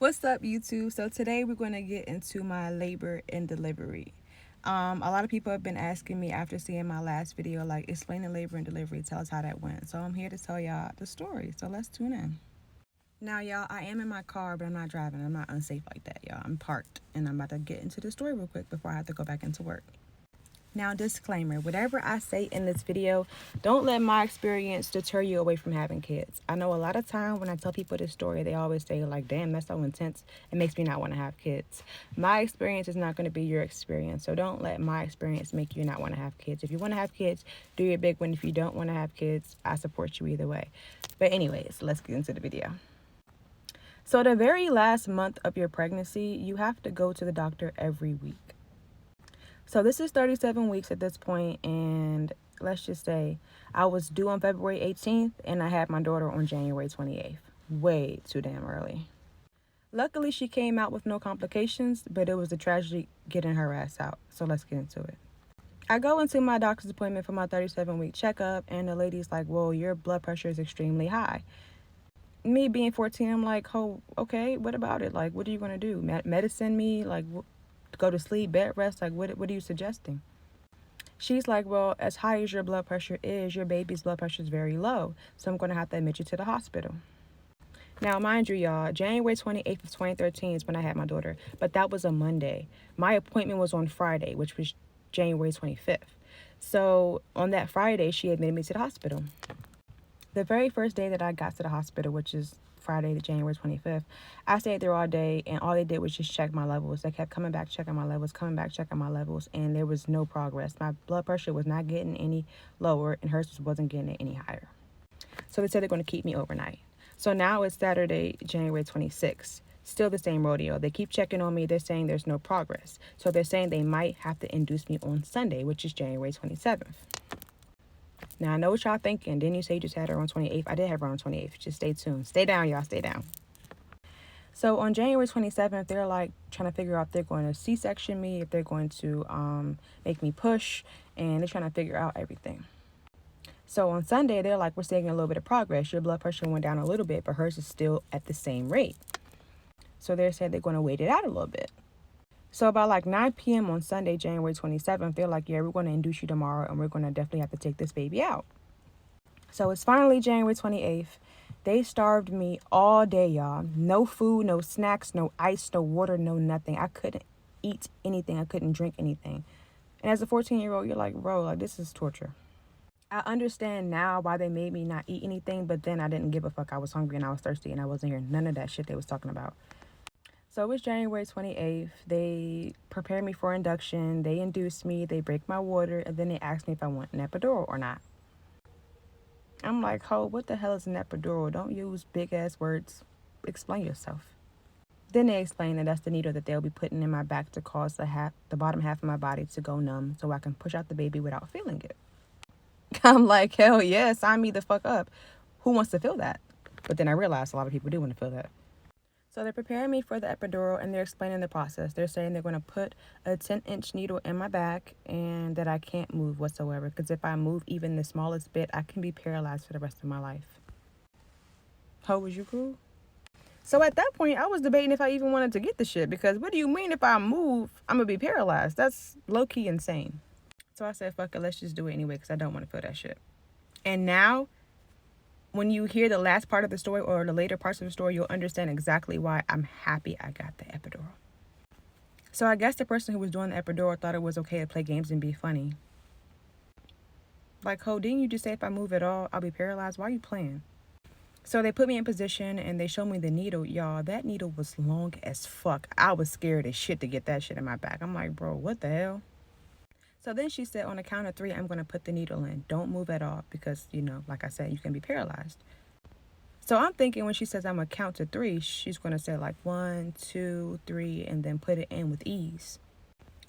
What's up, YouTube? So today we're going to get into my labor and delivery. A lot of people have been asking me after seeing my last video, like, explain the labor and delivery, tell us how that went. So I'm here to tell y'all the story. So let's tune in. Now, y'all, I am in my car, but I'm not driving. I'm not unsafe like that, y'all. I'm parked, and I'm about to get into the story real quick before I have to go back into work. Now, disclaimer, whatever I say in this video, don't let my experience deter you away from having kids. I know a lot of time when I tell people this story, they always say like, damn, that's so intense. It makes me not want to have kids. My experience is not going to be your experience. So don't let my experience make you not want to have kids. If you want to have kids, do your big one. If you don't want to have kids, I support you either way. But anyways, let's get into the video. So the very last month of your pregnancy, you have to go to the doctor every week. So this is 37 weeks at this point, and let's just say I was due on February 18th, and I had my daughter on January 28th. Way too damn early. Luckily, she came out with no complications, but it was a tragedy getting her ass out. So let's get into it. I go into my doctor's appointment for my 37-week checkup, and the lady's like, well, your blood pressure is extremely high. Me being 14, I'm like, oh, okay, what about it? Like, what are you going to do? Medicine me? Like, go to sleep, bed rest? Like, what are you suggesting? She's like, well, as high as your blood pressure is, your baby's blood pressure is very low. So I'm going to have to admit you to the hospital. Now, mind you, y'all, January 28th of 2013 is when I had my daughter. But that was a Monday. My appointment was on Friday, which was January 25th. So on that Friday, she admitted me to the hospital. The very first day that I got to the hospital, which is Friday, January 25th, I stayed there all day, and all they did was just check my levels. They kept coming back, checking my levels, and there was no progress. My blood pressure was not getting any lower, and hers wasn't getting any higher. So they said they're going to keep me overnight. So now it's Saturday, January 26th. Still the same rodeo. They keep checking on me. They're saying there's no progress. So they're saying they might have to induce me on Sunday, which is January 27th. Now, I know what y'all thinking. Didn't you say you just had her on 28th? I did have her on 28th. Just stay tuned. Stay down, y'all. Stay down. So on January 27th, they're like trying to figure out if they're going to C-section me, if they're going to make me push, and they're trying to figure out everything. So on Sunday, they're like, we're seeing a little bit of progress. Your blood pressure went down a little bit, but hers is still at the same rate. So they're saying they're going to wait it out a little bit. So about like 9 p.m. on Sunday, January 27th, they're like, yeah, we're going to induce you tomorrow, and we're going to definitely have to take this baby out. So it's finally January 28th. They starved me all day, y'all. No food, no snacks, no ice, no water, no nothing. I couldn't eat anything. I couldn't drink anything. And as a 14-year-old, you're like, bro, like, this is torture. I understand now why they made me not eat anything, but then I didn't give a fuck. I was hungry and I was thirsty, and I wasn't hearing none of that shit they was talking about. So it was January 28th. They prepared me for induction. They induced me. They break my water. And then they asked me if I want an epidural or not. I'm like, ho, what the hell is an epidural? Don't use big-ass words. Explain yourself. Then they explained that that's the needle that they'll be putting in my back to cause the bottom half of my body to go numb so I can push out the baby without feeling it. I'm like, hell yeah, sign me the fuck up. Who wants to feel that? But then I realized a lot of people do want to feel that. So they're preparing me for the epidural, and they're explaining the process. They're saying they're going to put a 10-inch needle in my back and that I can't move whatsoever. Because if I move even the smallest bit, I can be paralyzed for the rest of my life. Ho, was you cool? So at that point, I was debating if I even wanted to get the shit. Because what do you mean if I move, I'm going to be paralyzed? That's low-key insane. So I said, fuck it, let's just do it anyway because I don't want to feel that shit. And now, when you hear the last part of the story or the later parts of the story, you'll understand exactly why I'm happy I got the epidural. So I guess the person who was doing the epidural thought it was okay to play games and be funny. Like, ho, didn't you just say if I move at all, I'll be paralyzed? Why are you playing? So they put me in position and they showed me the needle. Y'all, that needle was long as fuck. I was scared as shit to get that shit in my back. I'm like, bro, what the hell? So then she said, on the count of 3, I'm going to put the needle in. Don't move at all because, you know, like I said, you can be paralyzed. So I'm thinking when she says I'm going to count to 3, she's going to say like 1, 2, 3, and then put it in with ease.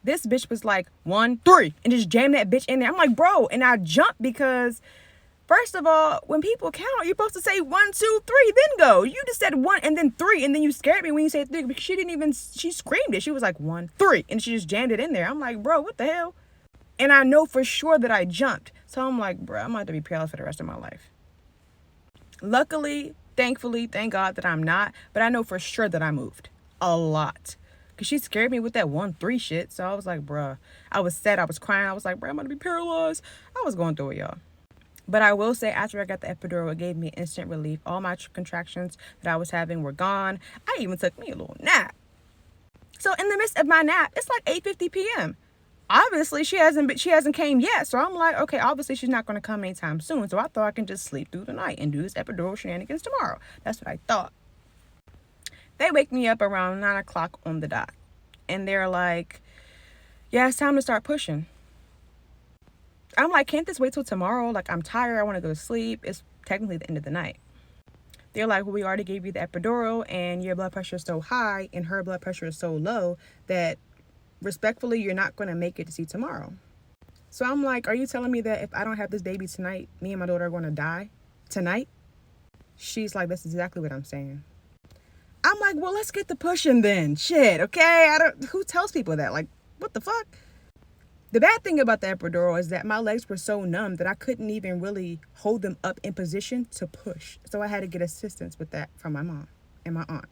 This bitch was like 1, 3, and just jam that bitch in there. I'm like, bro, and I jumped because, first of all, when people count, you're supposed to say 1, 2, 3, then go. You just said 1 and then 3, and then you scared me when you said 3 because she screamed it. She was like 1, 3, and she just jammed it in there. I'm like, bro, what the hell? And I know for sure that I jumped. So I'm like, bro, I'm going to have to be paralyzed for the rest of my life. Luckily, Thankfully, thank God that I'm not, but I know for sure that I moved a lot. Because she scared me with that 1-3 shit. So I was like, bruh, I was sad. I was crying. I was like, bruh, I'm going to be paralyzed. I was going through it, y'all. But I will say, after I got the epidural, it gave me instant relief. All my contractions that I was having were gone. I even took me a little nap. So in the midst of my nap, it's like 8:50 p.m. Obviously, she hasn't came yet. So I'm like, okay, obviously she's not going to come anytime soon. So I thought I can just sleep through the night and do this epidural shenanigans tomorrow. That's what I thought. They wake me up around 9 o'clock on the dot. And they're like, yeah, it's time to start pushing. I'm like, can't this wait till tomorrow? Like, I'm tired. I want to go to sleep. It's technically the end of the night. They're like, well, we already gave you the epidural and your blood pressure is so high and her blood pressure is so low that respectfully, you're not going to make it to see tomorrow. So I'm like, are you telling me that if I don't have this baby tonight, me and my daughter are going to die tonight? She's like, that's exactly what I'm saying. I'm like, well, let's get the pushing then. Shit, okay? Who tells people that? Like, what the fuck? The bad thing about the epidural is that my legs were so numb that I couldn't even really hold them up in position to push. So I had to get assistance with that from my mom and my aunt.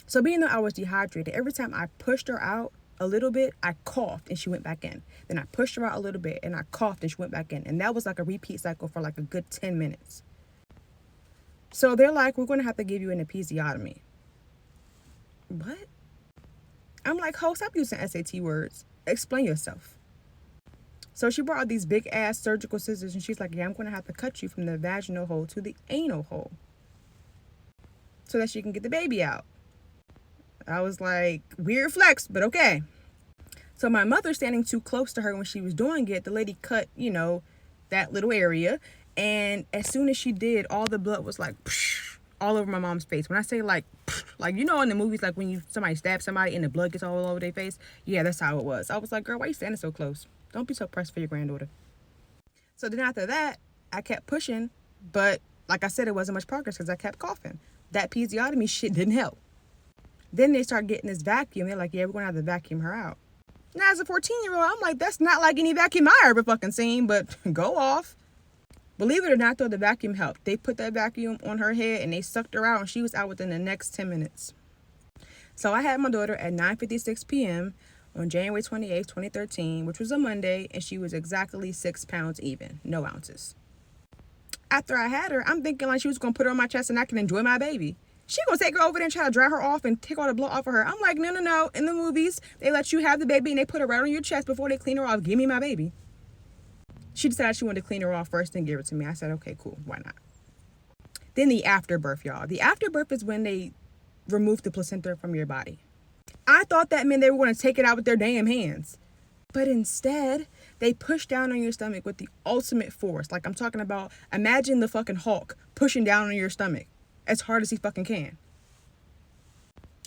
So being that I was dehydrated, every time I pushed her out a little bit, I coughed and she went back in. Then I pushed her out a little bit and I coughed and she went back in. And that was like a repeat cycle for like a good 10 minutes. So they're like, we're going to have to give you an episiotomy. What? I'm like, ho, stop using SAT words. Explain yourself. So she brought out these big ass surgical scissors and she's like, yeah, I'm going to have to cut you from the vaginal hole to the anal hole so that she can get the baby out. I was like, weird flex, but okay. So my mother standing too close to her when she was doing it, the lady cut, that little area. And as soon as she did, all the blood was like all over my mom's face. When I say like in the movies, like when somebody stabs somebody and the blood gets all over their face. Yeah, that's how it was. I was like, girl, why are you standing so close? Don't be so pressed for your granddaughter. So then after that, I kept pushing. But like I said, it wasn't much progress because I kept coughing. That episiotomy shit didn't help. Then they start getting this vacuum. They're like, yeah, we're going to have to vacuum her out. Now, as a 14-year-old, I'm like, that's not like any vacuum I ever fucking seen, but go off. Believe it or not, though, the vacuum helped. They put that vacuum on her head and they sucked her out and she was out within the next 10 minutes. So I had my daughter at 9:56 p.m. on January 28th, 2013, which was a Monday, and she was exactly 6 pounds even, no ounces. After I had her, I'm thinking like she was going to put her on my chest and I can enjoy my baby. She gonna take her over there and try to dry her off and take all the blood off of her. I'm like, no. In the movies, they let you have the baby and they put her right on your chest before they clean her off. Give me my baby. She decided she wanted to clean her off first and give it to me. I said, okay, cool. Why not? Then the afterbirth, y'all. The afterbirth is when they remove the placenta from your body. I thought that meant they were going to take it out with their damn hands. But instead, they push down on your stomach with the ultimate force. Like I'm talking about, imagine the fucking Hulk pushing down on your stomach as hard as he fucking can.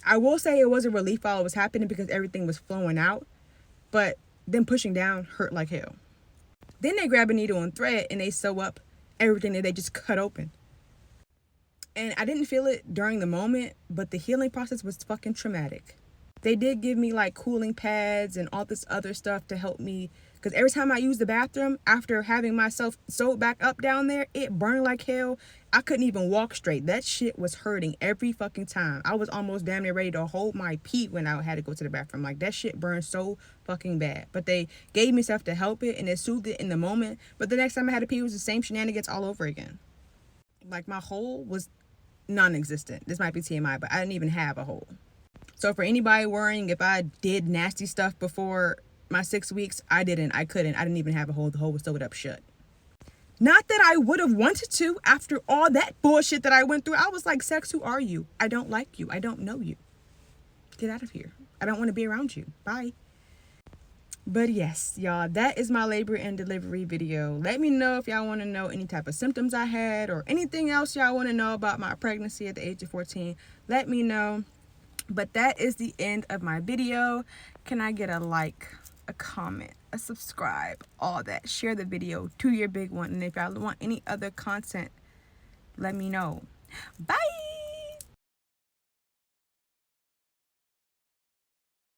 I will say it was a relief while it was happening because everything was flowing out, but them pushing down hurt like hell. Then they grab a needle and thread and they sew up everything that they just cut open. And I didn't feel it during the moment, but the healing process was fucking traumatic. They did give me like cooling pads and all this other stuff to help me. Because every time I used the bathroom, after having myself sewed back up down there, it burned like hell. I couldn't even walk straight. That shit was hurting every fucking time. I was almost damn near ready to hold my pee when I had to go to the bathroom. Like that shit burned so fucking bad. But they gave me stuff to help it and it soothed it in the moment. But the next time I had to pee, it was the same shenanigans all over again. Like my hole was non-existent. This might be TMI, but I didn't even have a hole. So for anybody worrying if I did nasty stuff before my 6 weeks, I didn't. I couldn't. I didn't even have a hole. The hole was sewed up shut. Not that I would have wanted to after all that bullshit that I went through. I was like, sex, who are you? I don't like you. I don't know you. Get out of here. I don't want to be around you. Bye. But yes, y'all, that is my labor and delivery video. Let me know if y'all want to know any type of symptoms I had or anything else y'all want to know about my pregnancy at the age of 14. Let me know. But that is the end of my video. Can I get a like, a comment, a subscribe, all that? Share the video to your big one. And if y'all want any other content, let me know. Bye.